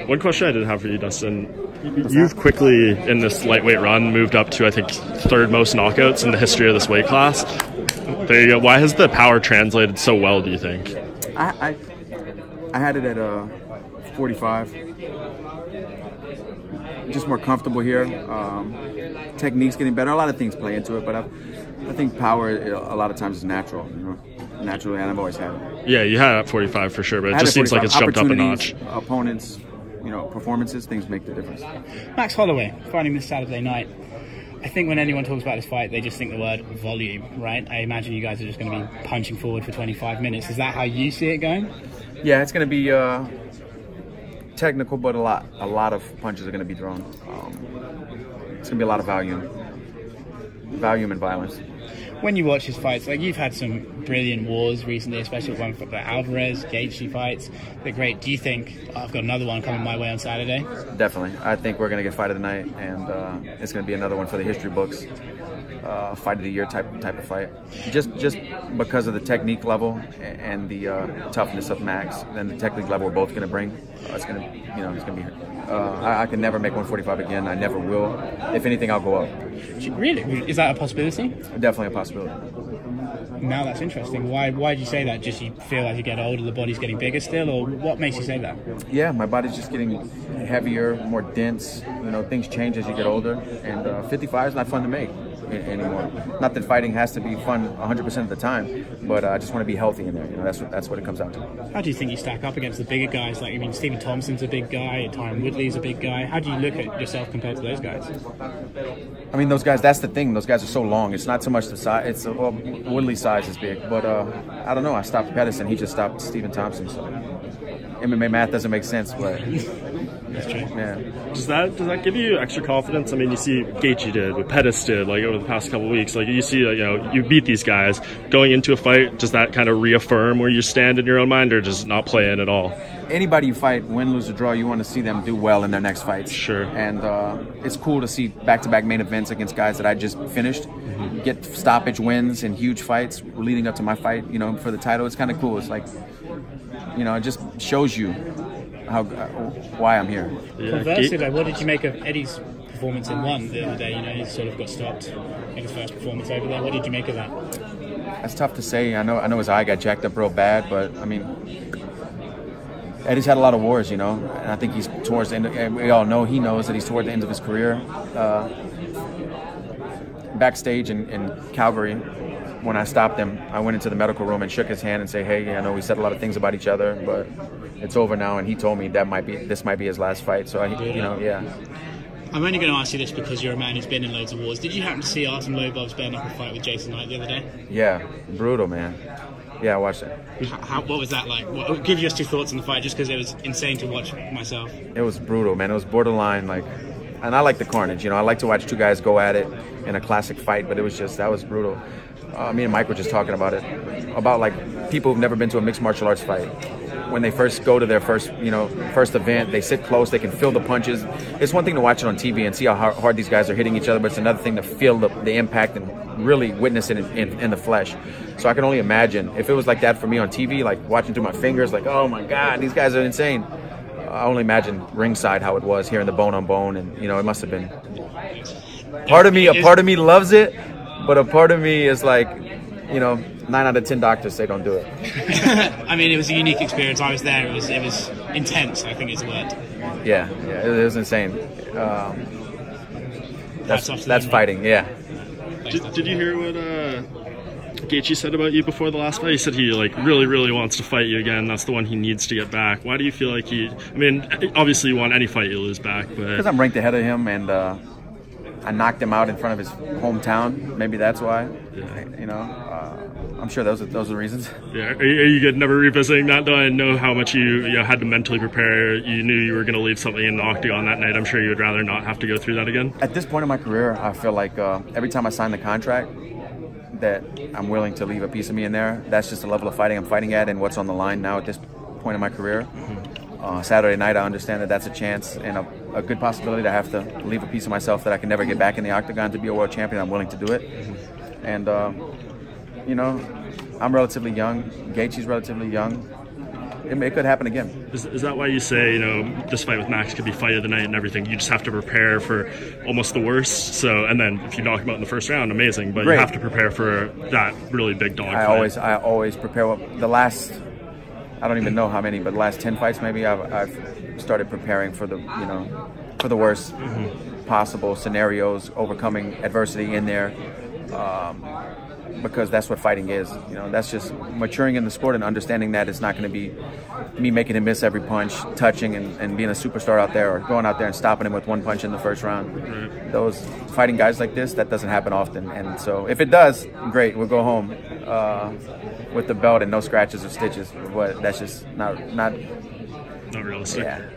One question I did have for you, Dustin. You've quickly, in this lightweight run, moved up to, I think, third most knockouts in the history of this weight class. There you go. Why has the power translated so well, do you think? I had it at 45. Just more comfortable here. Technique's getting better. A lot of things play into it, but I think power a lot lot of times is natural. Naturally, and I've always had it. Yeah, you had it at 45 for sure, but it just seems like it's jumped up a notch. Opponents, performances, things make the difference. Max Holloway fighting this Saturday night. I think when anyone talks about this fight, they just think the word volume, right? I imagine you guys are just going to be punching forward for 25 minutes. Is that how you see it going? Yeah, it's going to be technical, but a lot of punches are going to be thrown. It's going to be a lot of volume and violence. When you watch his fights, like you've had some brilliant wars recently, especially one for the Alvarez, Gaethje fights. They're great. Do you think I've got another one coming my way on Saturday? Definitely. I think we're going to get fight of the night, and it's going to be another one for the history books. Fight of the year type of fight. Just because of the technique level and the toughness of Max, then the technique level we're both going to bring. It's going to be. I can never make 145 again. I never will. If anything, I'll go up. Really? Is that a possibility? Definitely a possibility. Now that's interesting. Why do you say that? Just you feel like you get older, the body's getting bigger still, or what makes you say that? Yeah, my body's just getting heavier, more dense. Things change as you get older, and 55 is not fun to make anymore. Not that fighting has to be fun 100% of the time, but I just want to be healthy in there. That's what it comes down to. How do you think you stack up against the bigger guys? Like, Stephen Thompson's a big guy, Tyron Woodley's a big guy. How do you look at yourself compared to those guys? Those guys, that's the thing. Those guys are so long. It's not so much the size. Woodley's size is big, but I don't know. I stopped Pettis and he just stopped Stephen Thompson. So MMA math doesn't make sense, but that's true. Yeah. Does that give you extra confidence? You see Gaethje did, what Pettis did, over the past couple of weeks. You see, you beat these guys going into a fight. Does that kind of reaffirm where you stand in your own mind, or does it not play in at all? Anybody you fight, win, lose, or draw, you want to see them do well in their next fights. Sure. And it's cool to see back-to-back main events against guys that I just finished. Get stoppage wins and huge fights leading up to my fight, for the title. It's kind of cool. It's like, it just shows you why I'm here. Yeah. Conversely, though, what did you make of Eddie's performance in one the other day? He sort of got stopped in his first performance over there. What did you make of that? That's tough to say. I know his eye got jacked up real bad, but Eddie's had a lot of wars, and I think he's towards the end. And we all know he knows that he's toward the end of his career. Backstage in Calgary, when I stopped him, I went into the medical room and shook his hand and said, "Hey, I know we said a lot of things about each other, but it's over now." And he told me this might be his last fight. So yeah. I'm only going to ask you this because you're a man who's been in loads of wars. Did you happen to see Artem Lobov's bare-knuckle fight with Jason Knight the other day? Yeah, brutal, man. Yeah, I watched it. What was that like? Give us your thoughts on the fight, just because it was insane to watch myself. It was brutal, man. It was borderline, and I like the carnage. I like to watch two guys go at it in a classic fight, but that was brutal. Me and Mike were just talking about it, about people who've never been to a mixed martial arts fight. When they first go to their first event, they sit close, they can feel the punches. It's one thing to watch it on TV and see how hard these guys are hitting each other, but it's another thing to feel the impact and really witness it in the flesh. So I can only imagine if it was like that for me on TV, watching through my fingers, oh my God, these guys are insane. I only imagine ringside how it was, hearing the bone on bone, and it must have been. A part of me loves it, but a part of me is 9 out of 10 doctors say don't do it. It was a unique experience. I was there. It was intense, I think is the word. Yeah, it was insane. That's fighting, yeah. Did you hear what Gaethje said about you before the last fight? He said he really, really wants to fight you again. That's the one he needs to get back. Why do you feel like obviously you want any fight you lose back, but because I'm ranked ahead of him and I knocked him out in front of his hometown. Maybe that's why. Yeah. I'm sure those are the reasons. Yeah. Are you good never revisiting that though? I know how much you had to mentally prepare. You knew you were going to leave something in the octagon that night. I'm sure you would rather not have to go through that again. At this point in my career, I feel like every time I sign the contract, that I'm willing to leave a piece of me in there. That's just the level of fighting I'm fighting at and what's on the line now at this point in my career. Saturday night, I understand that that's a chance and a good possibility to have to leave a piece of myself that I can never get back in the octagon to be a world champion. I'm willing to do it. And, I'm relatively young. Gaethje's relatively young. it could happen again. Is that why you say, you know, this fight with Max could be fight of the night and everything? You just have to prepare for almost the worst. So, and then if you knock him out in the first round, amazing. But Great. You have to prepare for that really big dog fight. I always prepare. The last, I don't even know how many, but the last 10 fights maybe, I've started preparing for the, you know, for the worst possible scenarios, overcoming adversity in there. Because that's what fighting is. You know, that's just maturing in the sport and understanding that it's not going to be me making him miss every punch, touching and being a superstar out there, or going out there and stopping him with one punch in the first round. Right. Those fighting guys like this, that doesn't happen often. And so if it does, great, we'll go home with the belt and no scratches or stitches. But that's just not realistic. Yeah.